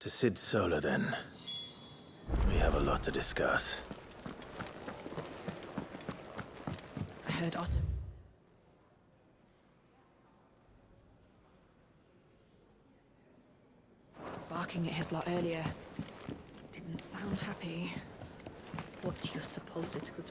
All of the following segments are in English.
To Sid Solar, then. We have a lot to discuss. I heard Otto barking at his lot earlier. Didn't sound happy. What do you suppose it could...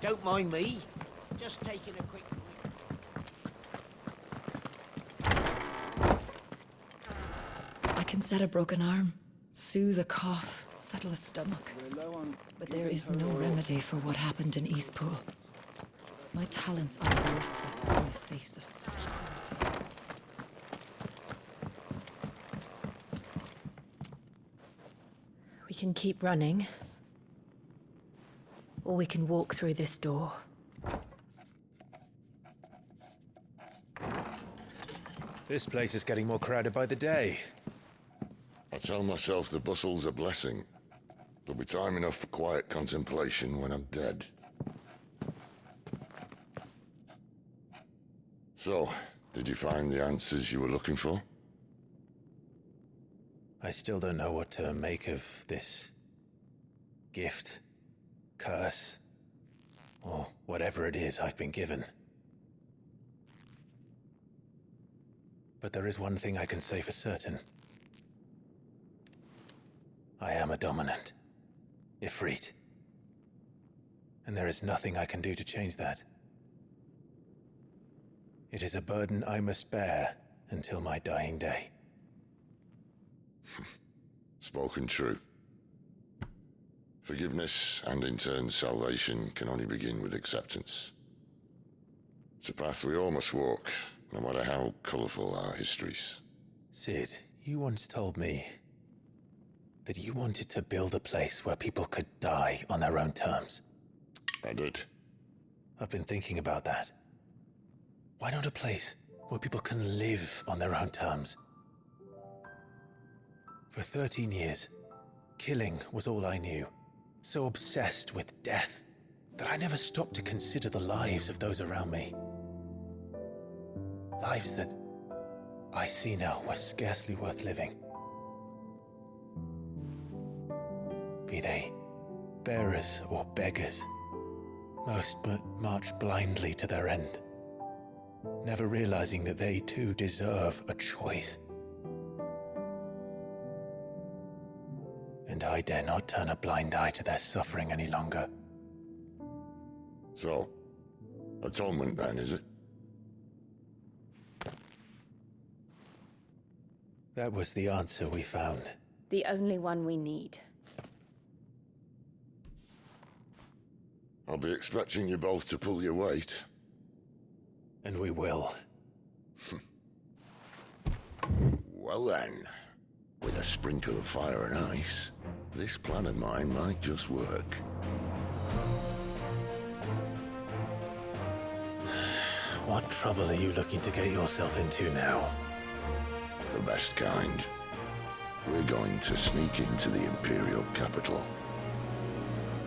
Don't mind me. Just taking a quick... I can set a broken arm, soothe a cough, settle a stomach. But there is no remedy for what happened in Eastpool. My talents are worthless in the face of such cruelty. We can keep running, or we can walk through this door. This place is getting more crowded by the day. I tell myself the bustle's a blessing. There'll be time enough for quiet contemplation when I'm dead. So, did you find the answers you were looking for? I still don't know what to make of this gift, curse, or whatever it is I've been given. But there is one thing I can say for certain. I am a dominant, Ifrit. And there is nothing I can do to change that. It is a burden I must bear until my dying day. Spoken true. Forgiveness, and in turn salvation, can only begin with acceptance. It's a path we all must walk, no matter how colourful our histories. Sid, you once told me that you wanted to build a place where people could die on their own terms. I did. I've been thinking about that. Why not a place where people can live on their own terms? For 13 years, killing was all I knew. So obsessed with death that I never stopped to consider the lives of those around me. Lives that I see now were scarcely worth living. Be they bearers or beggars, most march blindly to their end, never realizing that they too deserve a choice. And I dare not turn a blind eye to their suffering any longer. So, atonement then, is it? That was the answer we found. The only one we need. I'll be expecting you both to pull your weight. And we will. Well then, with a sprinkle of fire and ice, this plan of mine might just work. What trouble are you looking to get yourself into now? The best kind. We're going to sneak into the Imperial capital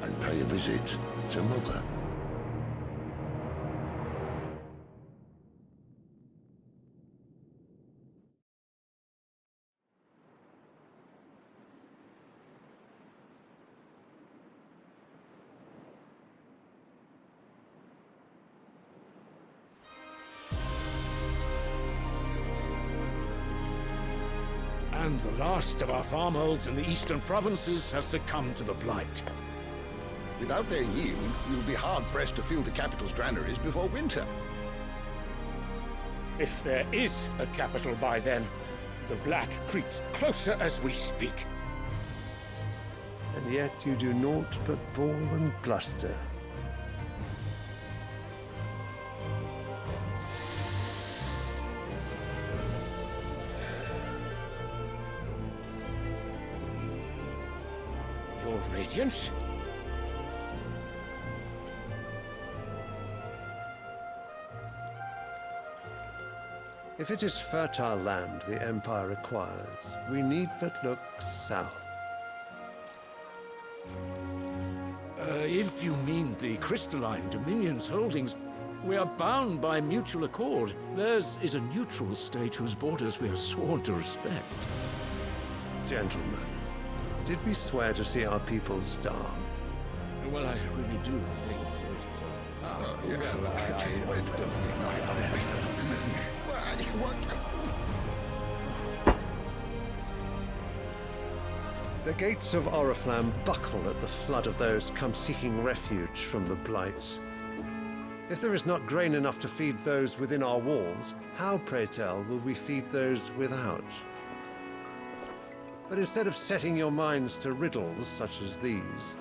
and pay a visit to Mother. And the last of our farmholds in the eastern provinces has succumbed to the blight. Without their yield, you'll be hard-pressed to fill the capital's granaries before winter. If there is a capital by then, the black creeps closer as we speak. And yet you do naught but bawl and bluster. Your Radiance? If it is fertile land the Empire requires, we need but look south. If you mean the crystalline Dominion's holdings, we are bound by mutual accord. Theirs is a neutral state whose borders we are sworn to respect. Gentlemen, did we swear to see our people starve? Well, I really do think The gates of Oriflamme buckle at the flood of those come seeking refuge from the Blight. If there is not grain enough to feed those within our walls, how, pray tell, will we feed those without? But instead of setting your minds to riddles such as these,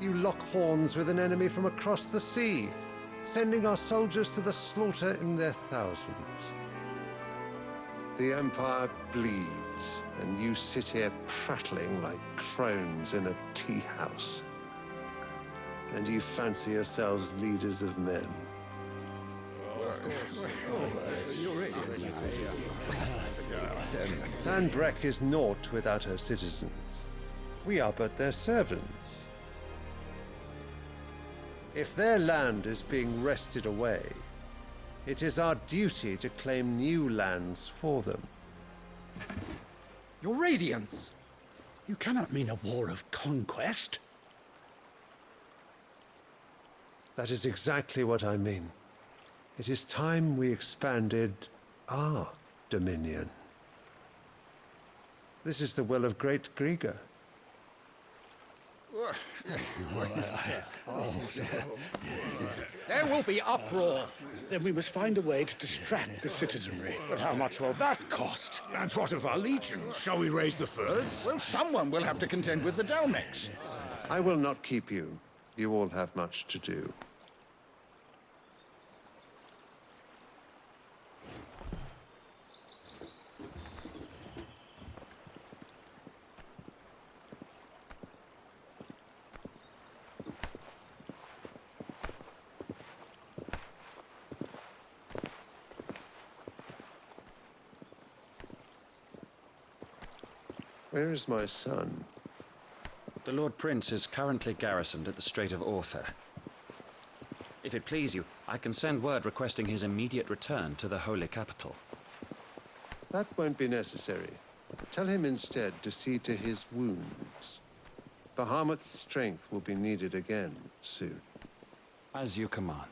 you lock horns with an enemy from across the sea, sending our soldiers to the slaughter in their thousands. The Empire bleeds, and you sit here prattling like crones in a tea house. And you fancy yourselves leaders of men. Sandbreck is naught without her citizens. We are but their servants. If their land is being wrested away, it is our duty to claim new lands for them. Your Radiance! You cannot mean a war of conquest. That is exactly what I mean. It is time we expanded our dominion. This is the will of great Grieger. There will be uproar. Then we must find a way to distract the citizenry. But how much will that cost? And what of our legions? Shall we raise the furs? Well, someone will have to contend with the Dalmex. I will not keep you. You all have much to do. Where is my son? The Lord Prince is currently garrisoned at the Strait of Author. If it please you, I can send word requesting his immediate return to the Holy Capital. That won't be necessary. Tell him instead to see to his wounds. Bahamut's strength will be needed again soon. As you command.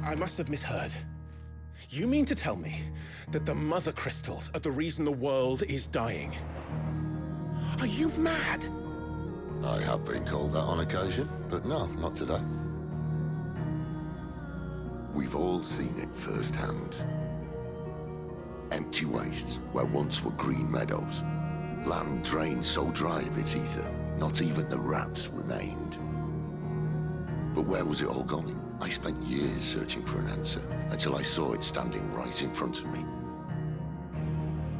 I must have misheard. You mean to tell me that the Mother Crystals are the reason the world is dying? Are you mad? I have been called that on occasion, but no, not today. We've all seen it firsthand. Empty wastes where once were green meadows. Land drained so dry of its ether, not even the rats remained. But where was it all going? I spent years searching for an answer, until I saw it standing right in front of me.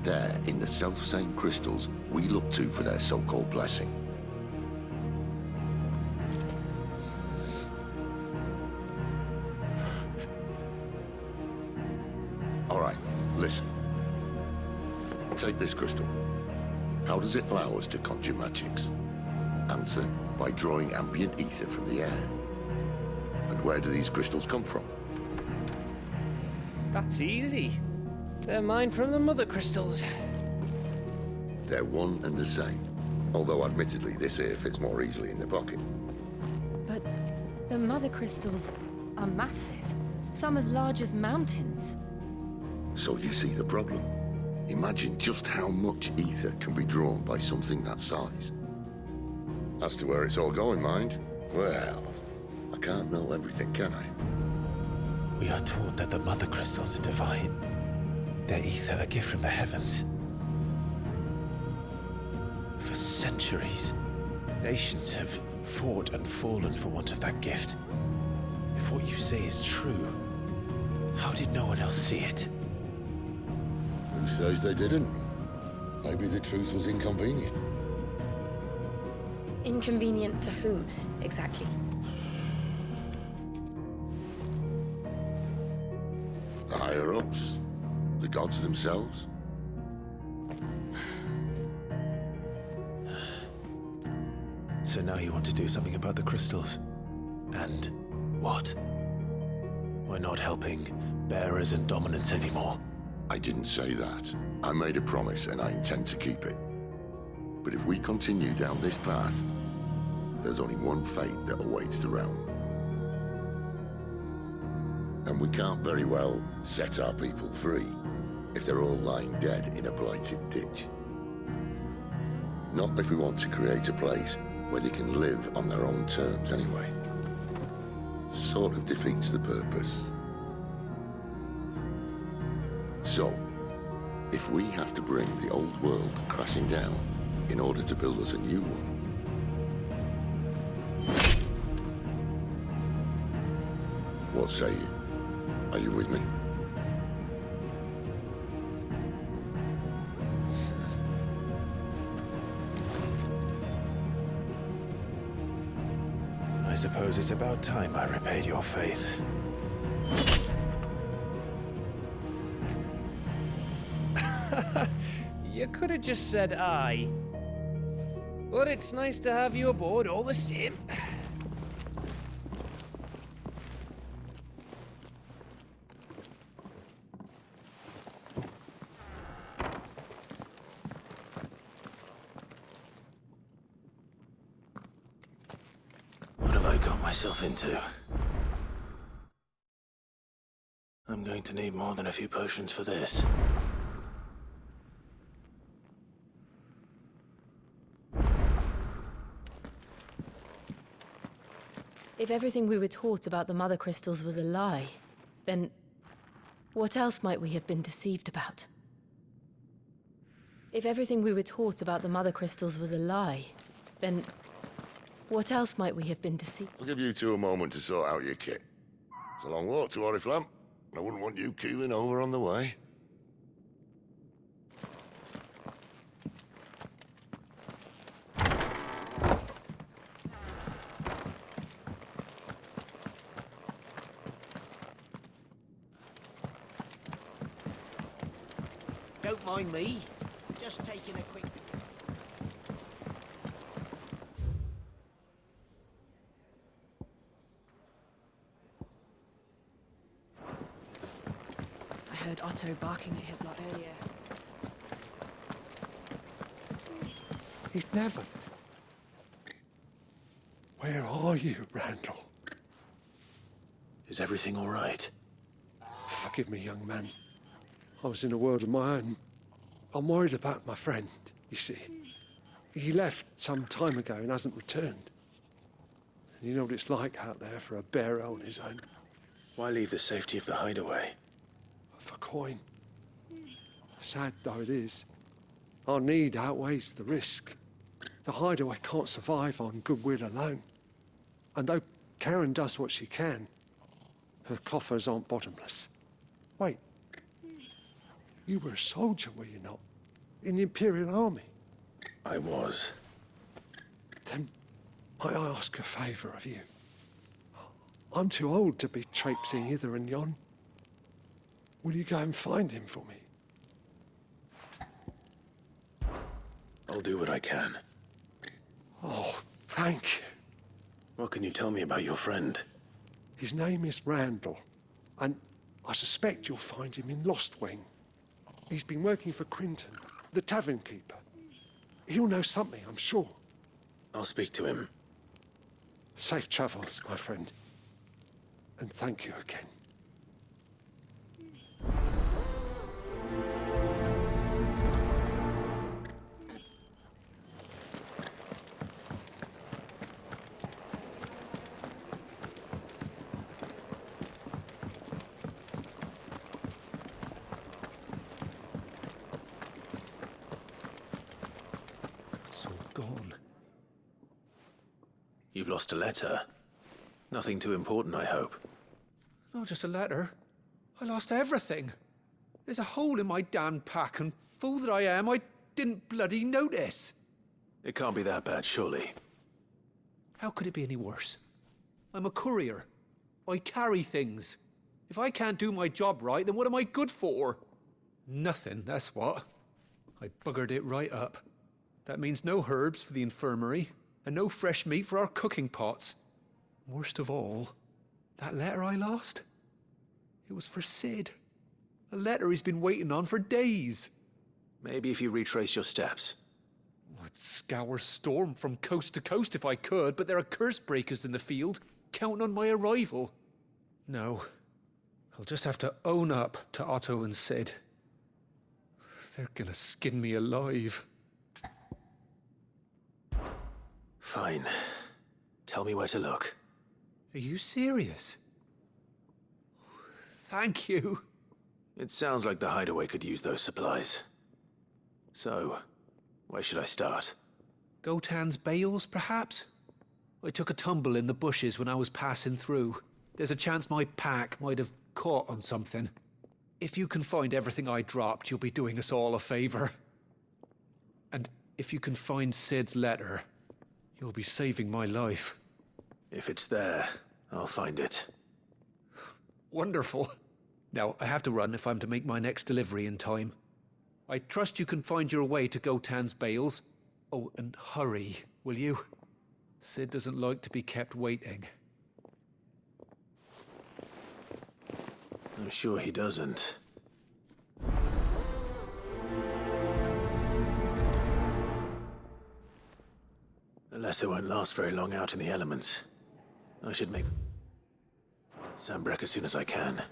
There, in the self-same crystals we look to for their so-called blessing. All right, listen. Take this crystal. How does it allow us to conjure magics? Answer, by drawing ambient ether from the air. And where do these crystals come from? That's easy. They're mine from the Mother Crystals. They're one and the same. Although admittedly this here fits more easily in the pocket. But the Mother Crystals are massive. Some as large as mountains. So you see the problem. Imagine just how much ether can be drawn by something that size. As to where it's all going, mind, well, I can't know everything, can I? We are taught that the Mother Crystals are divine. Their ether a gift from the heavens. For centuries, nations have fought and fallen for want of that gift. If what you say is true, how did no one else see it? Who says they didn't? Maybe the truth was inconvenient. Inconvenient to whom, exactly? The higher-ups? The gods themselves? So now you want to do something about the crystals? And what? We're not helping bearers and dominants anymore. I didn't say that. I made a promise and I intend to keep it. But if we continue down this path, there's only one fate that awaits the realm. And we can't very well set our people free if they're all lying dead in a blighted ditch. Not if we want to create a place where they can live on their own terms anyway. Sort of defeats the purpose. So, if we have to bring the old world crashing down in order to build us a new one, what say you? Are you with me? I suppose it's about time I repaid your faith. You could have just said aye. But it's nice to have you aboard all the same. What have I got myself into? I'm going to need more than a few potions for this. If everything we were taught about the Mother Crystals was a lie, then what else might we have been deceived about? If everything we were taught about the Mother Crystals was a lie, then what else might we have been deceived? I'll give you two a moment to sort out your kit. It's a long walk to Oriflamme. I wouldn't want you keeling over on the way. Don't mind me. Just taking a quick... I heard Otto barking at his lot earlier. He's never... Where are you, Randall? Is everything all right? Forgive me, young man. I was in a world of my own. I'm worried about my friend, you see. He left some time ago and hasn't returned. And you know what it's like out there for a bearer on his own. Why leave the safety of the hideaway? For coin. Sad though it is, our need outweighs the risk. The hideaway can't survive on goodwill alone. And though Karen does what she can, her coffers aren't bottomless. Wait. You were a soldier, were you not? In the Imperial Army? I was. Then might I ask a favour of you? I'm too old to be traipsing hither and yon. Will you go and find him for me? I'll do what I can. Oh, thank you. What can you tell me about your friend? His name is Randall, and I suspect you'll find him in Lost Wing. He's been working for Quinton, the tavern keeper. He'll know something, I'm sure. I'll speak to him. Safe travels, my friend. And thank you again. Gone. You've lost a letter. Nothing too important, I hope. Not just a letter. I lost everything. There's a hole in my damn pack, and fool that I am, I didn't bloody notice. It can't be that bad, surely. How could it be any worse? I'm a courier. I carry things. If I can't do my job right, then what am I good for? Nothing, that's what. I buggered it right up. That means no herbs for the infirmary, and no fresh meat for our cooking pots. Worst of all, that letter I lost? It was for Sid. A letter he's been waiting on for days. Maybe if you retrace your steps. I'd scour Storm from coast to coast if I could, but there are curse breakers in the field, counting on my arrival. No. I'll just have to own up to Otto and Sid. They're gonna skin me alive. Fine. Tell me where to look. Are you serious? Thank you. It sounds like the hideaway could use those supplies. So, where should I start? Gotan's bales, perhaps? I took a tumble in the bushes when I was passing through. There's a chance my pack might have caught on something. If you can find everything I dropped, you'll be doing us all a favor. And if you can find Sid's letter, you'll be saving my life. If it's there, I'll find it. Wonderful. Now, I have to run if I'm to make my next delivery in time. I trust you can find your way to Gotan's bales. Oh, and hurry, will you? Sid doesn't like to be kept waiting. I'm sure he doesn't. The letter won't last very long out in the elements. I should make Sambrek as soon as I can.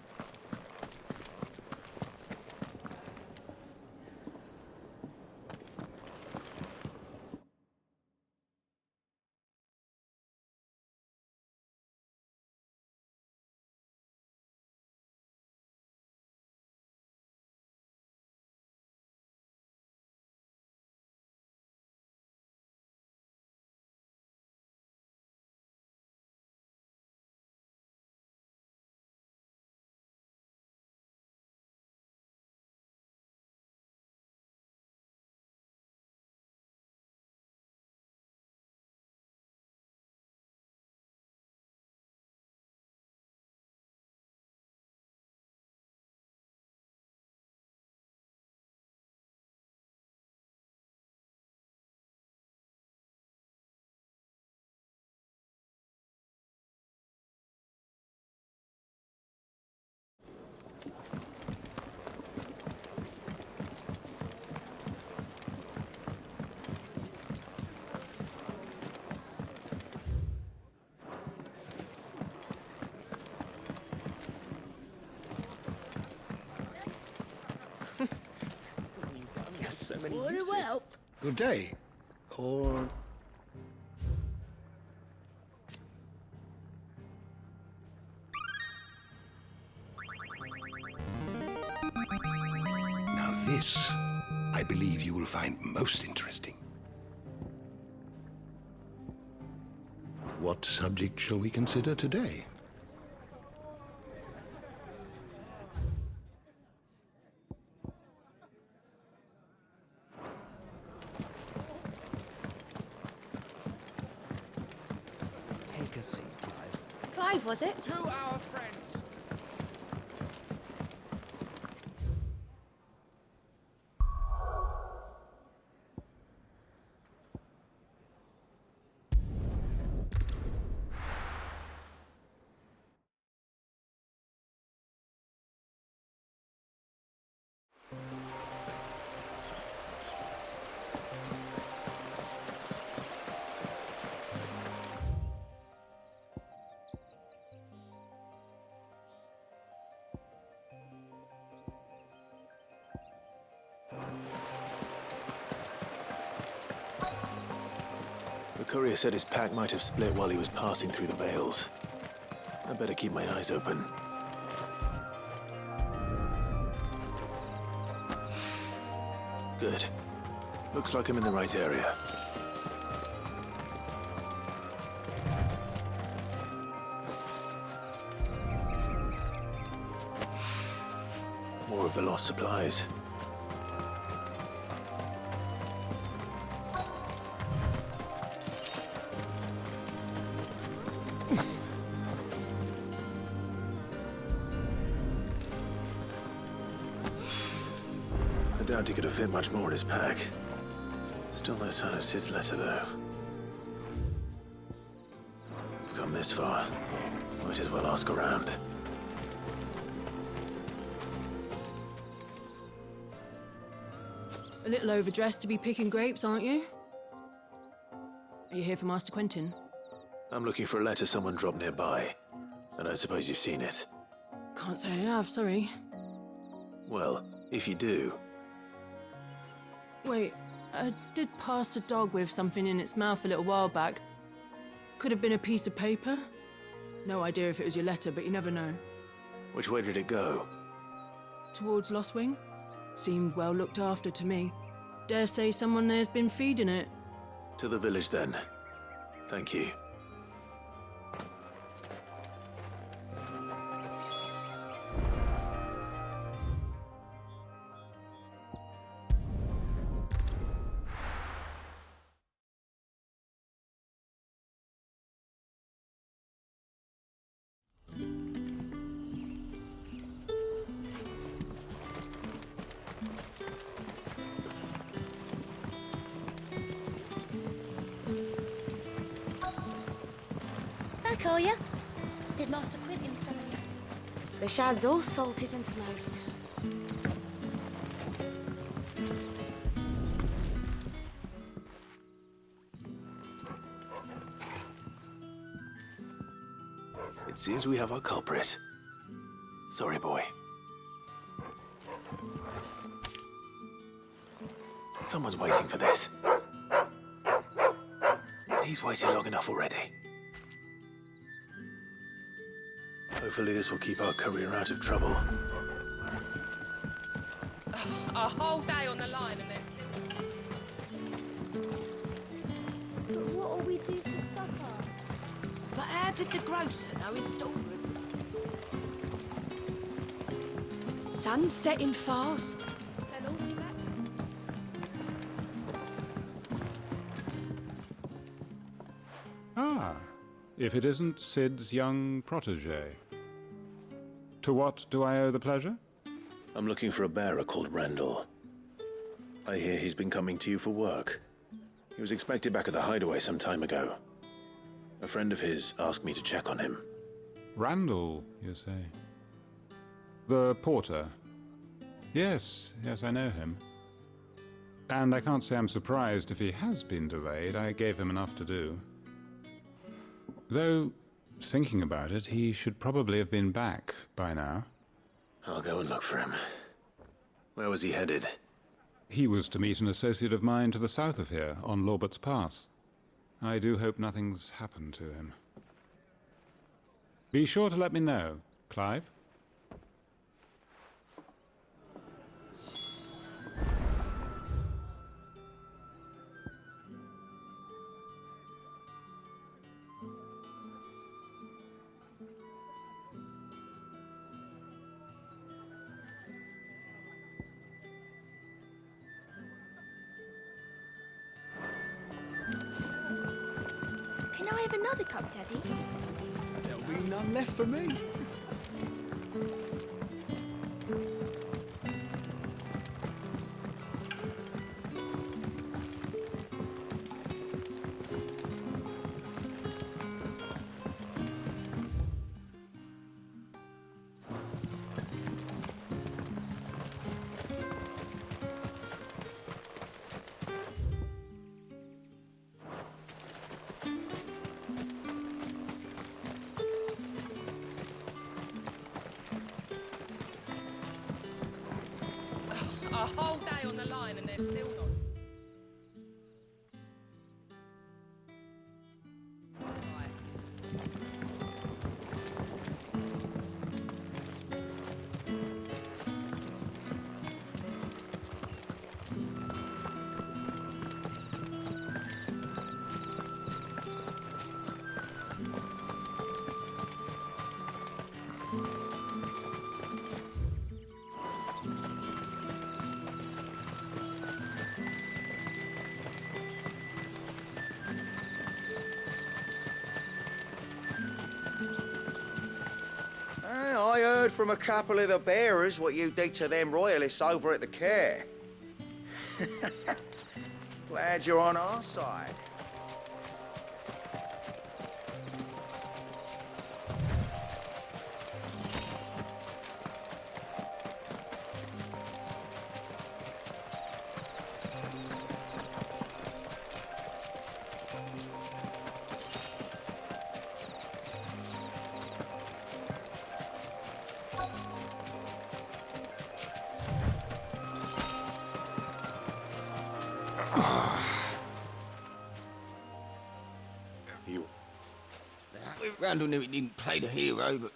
So many What uses. a whelp. Good day. Or... Now this, I believe you will find most interesting. What subject shall we consider today? Take a seat, Clive. Clive, was it? To our friends. The courier said his pack might have split while he was passing through the bales. I better keep my eyes open. Good. Looks like I'm in the right area. More of the lost supplies. I doubt he could have fit much more in his pack. Still no sign of Sid's letter, though. We've come this far. Might as well ask around. A little overdressed to be picking grapes, aren't you? Are you here for Master Quentin? I'm looking for a letter someone dropped nearby. And I suppose you've seen it. Can't say I have, sorry. Well, if you do... Wait, I did pass a dog with something in its mouth a little while back. Could have been a piece of paper. No idea if it was your letter, but you never know. Which way did it go? Towards Lost Wing? Seemed well looked after to me. Dare say someone there's been feeding it. To the village, then. Thank you. Back, are you? Did Master Quentin summon you? The shad's all salted and smoked. It seems we have our culprit. Sorry, boy. Someone's waiting for this. He's waited long enough already. Hopefully this will keep our career out of trouble. A whole day on the line and they're still... But what'll we do for supper? But how did the grocer know his daughter? Sun's setting fast. They'll all be back. Ah, if it isn't Sid's young protege. To what do I owe the pleasure? I'm looking for a bearer called Randall. I hear he's been coming to you for work. He was expected back at the hideaway some time ago. A friend of his asked me to check on him. Randall, you say? The porter? Yes, I know him. And I can't say I'm surprised if he has been delayed. I gave him enough to do. Though, thinking about it, he should probably have been back by now. I'll go and look for him. Where was he headed? He was to meet an associate of mine to the south of here, on Lorbert's Pass. I do hope nothing's happened to him. Be sure to let me know, Clive. Can I have another cup, Daddy? There'll be none left for me. A whole day on the line and they're still not... from a couple of the bearers what you did to them royalists over at the care. Glad you're on our side. Randall knew he didn't play the hero,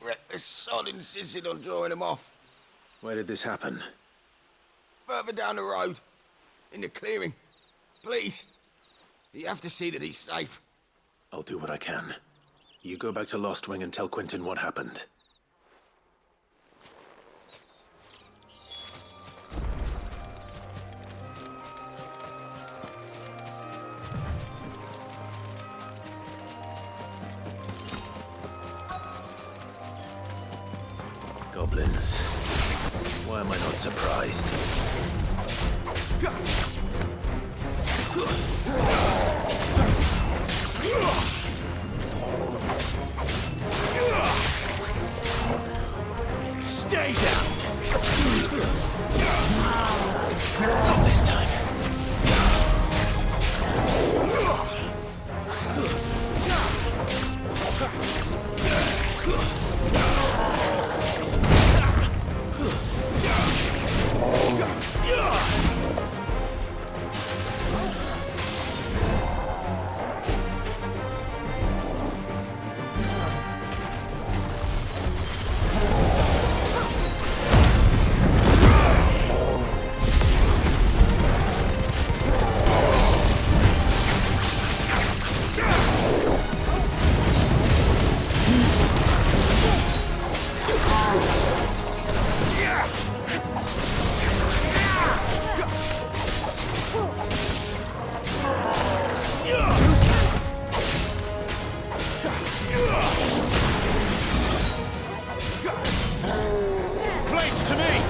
but the sod insisted on drawing him off. Where did this happen? Further down the road, in the clearing. Please, you have to see that he's safe. I'll do what I can. You go back to Lost Wing and tell Quentin what happened. Goblins. Why am I not surprised? Stay down! Not this time. Flames to me!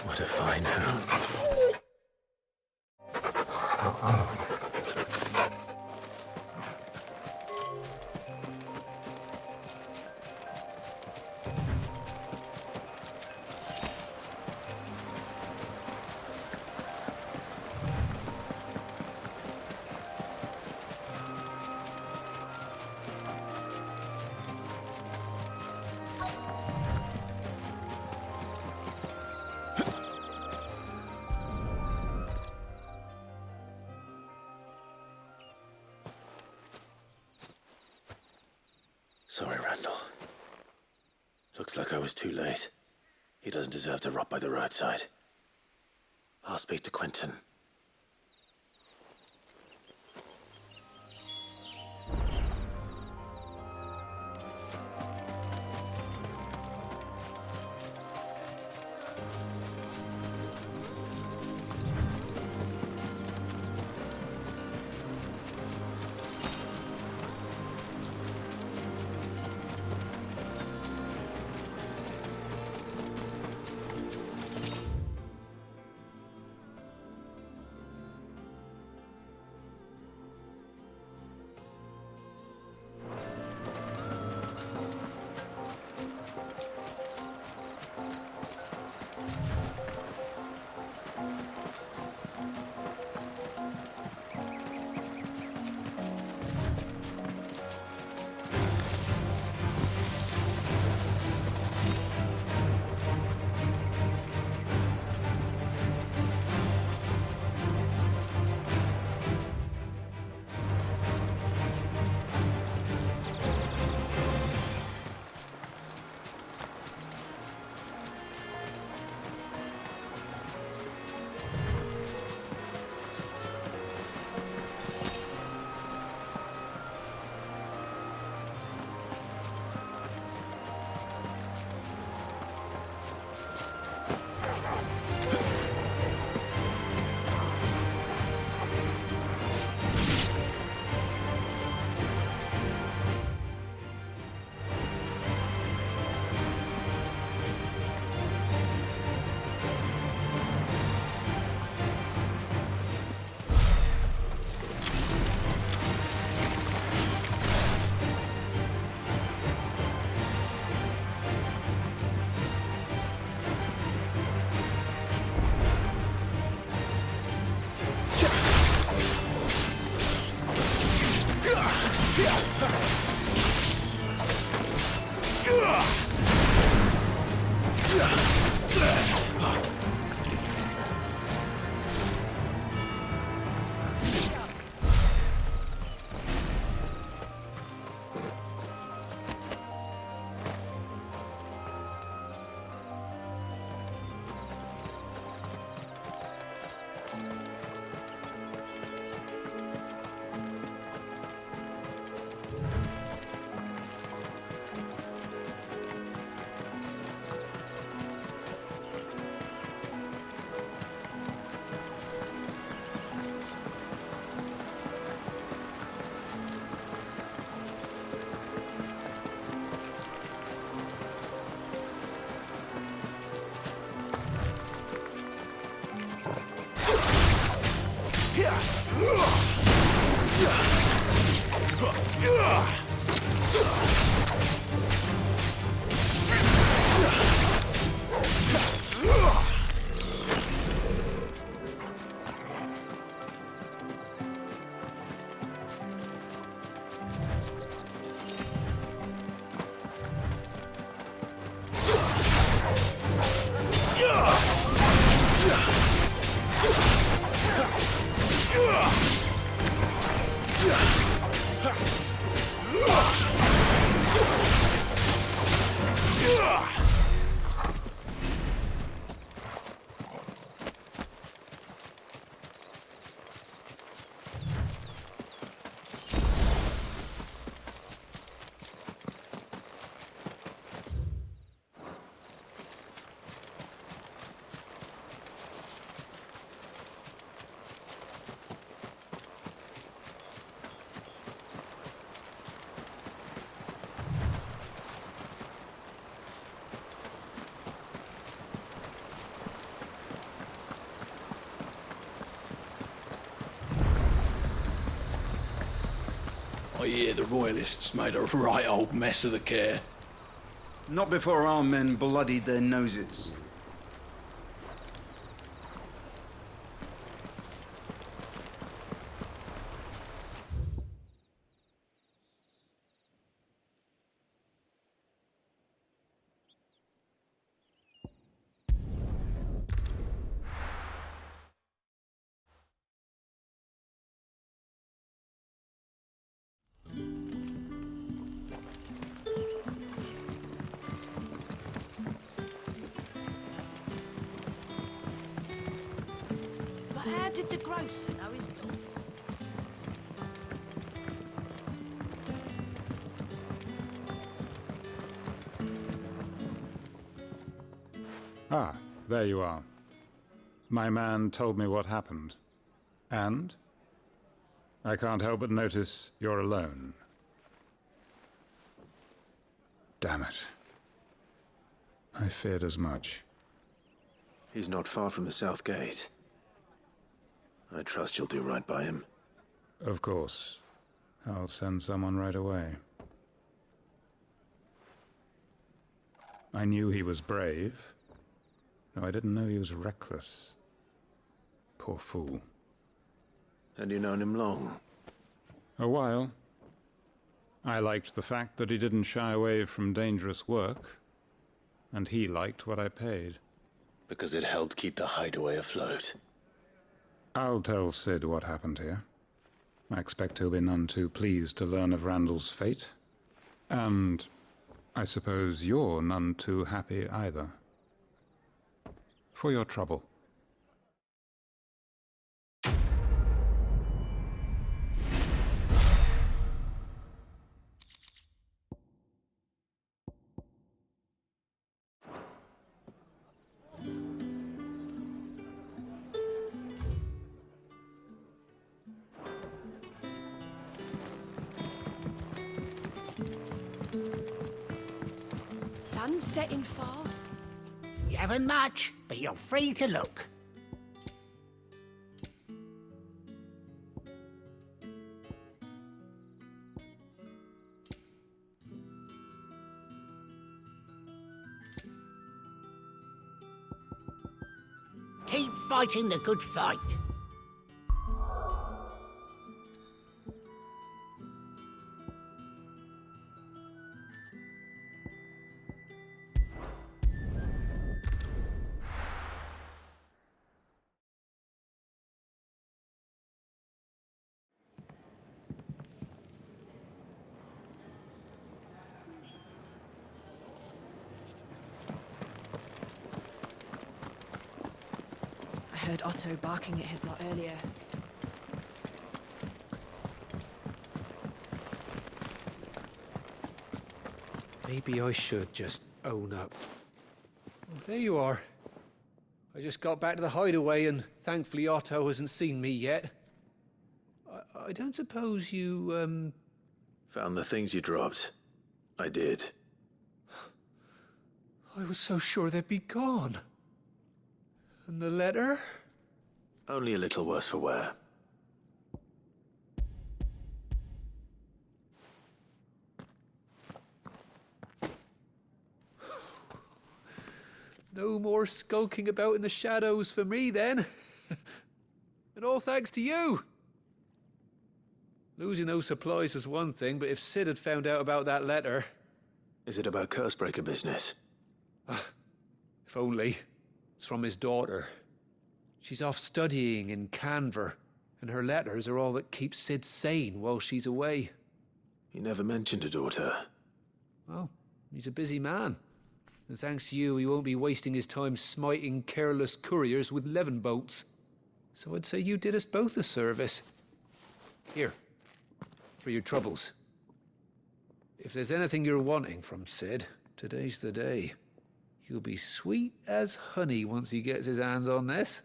What a fine hound. Sorry, Randall. Looks like I was too late. He doesn't deserve to rot by the roadside. I'll speak to Quentin. I hear the Royalists made a right old mess of the care. Not before our men bloodied their noses. how did the grocer know his daughter? Ah, there you are. My man told me what happened. And? I can't help but notice you're alone. Damn it. I feared as much. He's not far from the South Gate. I trust you'll do right by him. Of course. I'll send someone right away. I knew he was brave, though I didn't know he was reckless. Poor fool. And you known him long? A while. I liked the fact that he didn't shy away from dangerous work, and he liked what I paid. Because it helped keep the hideaway afloat. I'll tell Sid what happened here. I expect he'll be none too pleased to learn of Randall's fate. And I suppose you're none too happy either. For your trouble. Sun's setting fast. You haven't much, but you're free to look. Keep fighting the good fight. I heard Otto barking at his lot earlier. Maybe I should just own up. Well, there you are. I just got back to the hideaway and thankfully Otto hasn't seen me yet. I don't suppose you, Found the things you dropped. I did. I was so sure they'd be gone. And the letter? Only a little worse for wear. No more skulking about in the shadows for me, then. And all thanks to you. Losing those supplies was one thing, but if Sid had found out about that letter... Is it about Cursebreaker business? If only. It's from his daughter. She's off studying in Canver, and her letters are all that keeps Sid sane while she's away. He never mentioned a daughter. Well, he's a busy man. And thanks to you, he won't be wasting his time smiting careless couriers with levin bolts. So I'd say you did us both a service. Here, for your troubles. If there's anything you're wanting from Sid, today's the day. He'll be sweet as honey once he gets his hands on this.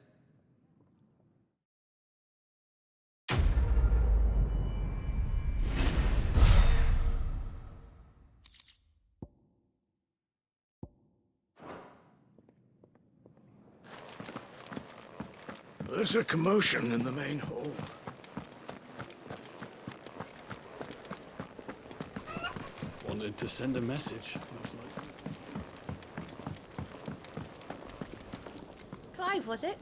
There's a commotion in the main hall. Wanted to send a message, most likely. Clive, was it?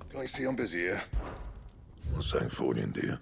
Can I see I'm busy here? What's that for you, dear?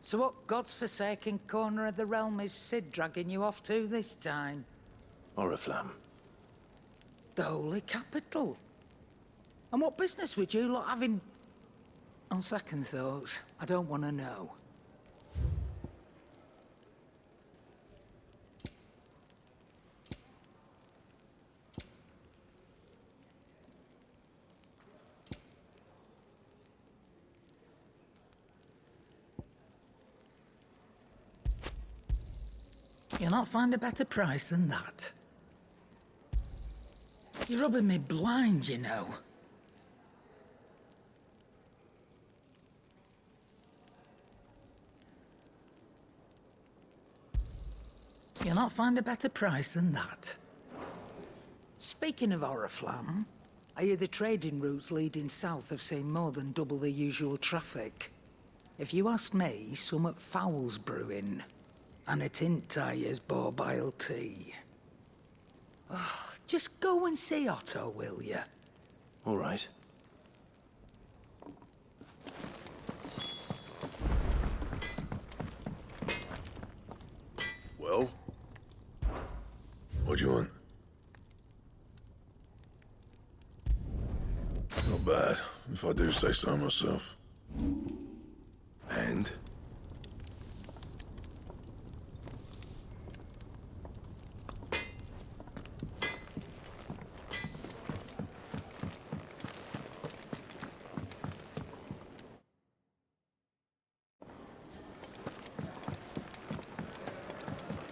So what god's-forsaken corner of the realm is Sid dragging you off to this time? Oriflamme. The holy capital. And what business would you lot having... On second thoughts, I don't want to know. You'll not find a better price than that. You're rubbing me blind, you know. You'll not find a better price than that. Speaking of Oriflamme, I hear the trading routes leading south have seen more than double the usual traffic. If you ask me, summat foul's brewing. And a Tintyre's borbile tea. Oh, just go and see Otto, will you? All right. Well? What do you want? Not bad, if I do say so myself. And?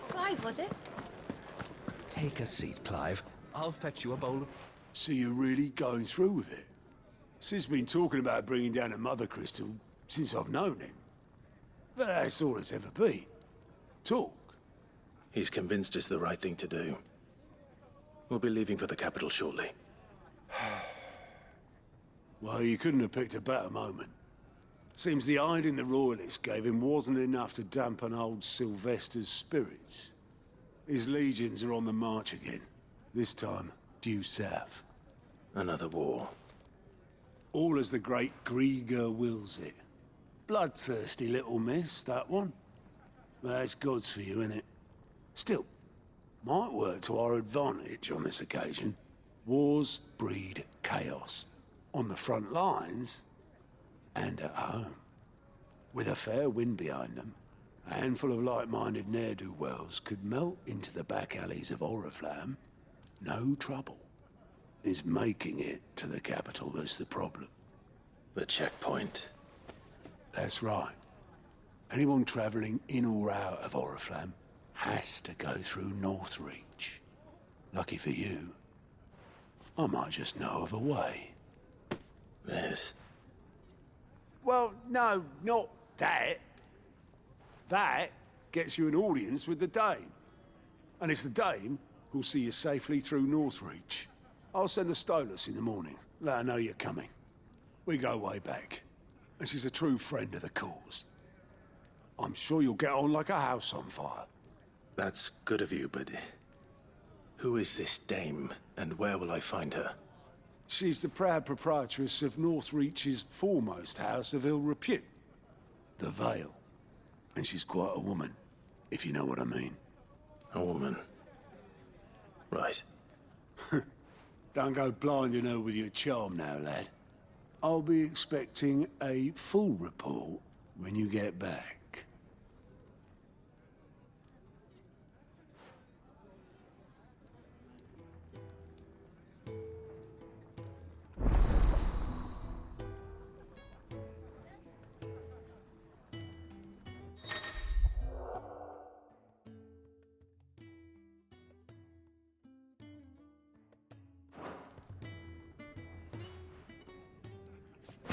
Clive, was it? Take a seat, Clive. I'll fetch you a bowl of... So you're really going through with it? Sid's been talking about bringing down a mother crystal since I've known him. But that's all it's ever been. Talk. He's convinced it's the right thing to do. We'll be leaving for the capital shortly. Well, you couldn't have picked a better moment. Seems the hiding the Royalists gave him wasn't enough to dampen old Sylvester's spirits. His legions are on the march again. This time, due south. Another war. All as the great Grieger wills it. Bloodthirsty little miss, that one. That's God's for you, innit? Still, might work to our advantage on this occasion. Wars breed chaos. On the front lines, and at home. With a fair wind behind them, a handful of like-minded ne'er-do-wells could melt into the back alleys of Oriflamme. No trouble. It's making it to the capital that's the problem. The checkpoint. That's right. Anyone travelling in or out of Oriflamme has to go through Northreach. Lucky for you, I might just know of a way. There's... Well, no, not that. That gets you an audience with the Dame. And it's the Dame who'll see you safely through Northreach. I'll send a Stolas in the morning. Let her know you're coming. We go way back. And she's a true friend of the cause. I'm sure you'll get on like a house on fire. That's good of you, but... who is this Dame, and where will I find her? She's the proud proprietress of Northreach's foremost house of ill repute. The Vale. And she's quite a woman, if you know what I mean. A woman? Right. Don't go blinding her with your charm now, lad. I'll be expecting a full report when you get back.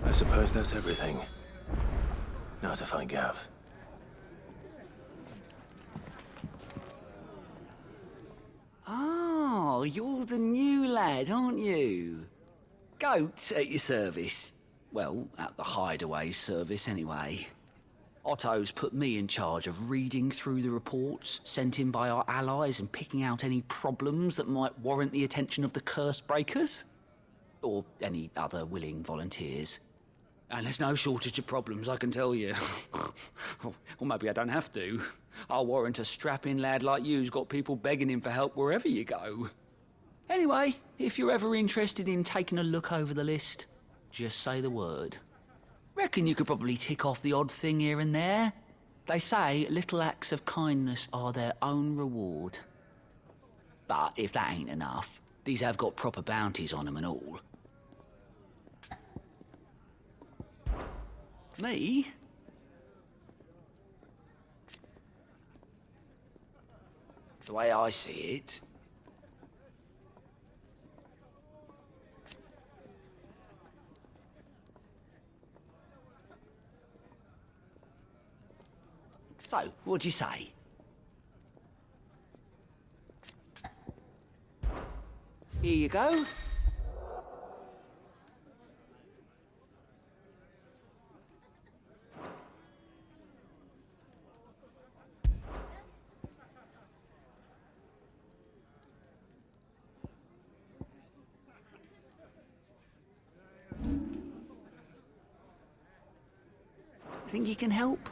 I suppose that's everything. Now to find Gav. Oh, you're the new lad, aren't you? Goat at your service. Well, at the hideaway service, anyway. Otto's put me in charge of reading through the reports sent in by our allies and picking out any problems that might warrant the attention of the curse breakers. Or any other willing volunteers. And there's no shortage of problems, I can tell you. Or maybe I don't have to. I'll warrant a strapping lad like you's got people begging him for help wherever you go. Anyway, if you're ever interested in taking a look over the list, just say the word. Reckon you could probably tick off the odd thing here and there. They say little acts of kindness are their own reward. But if that ain't enough, these have got proper bounties on them and all. Me? The way I see it, so, what'd you say? Here you go. Think you can help?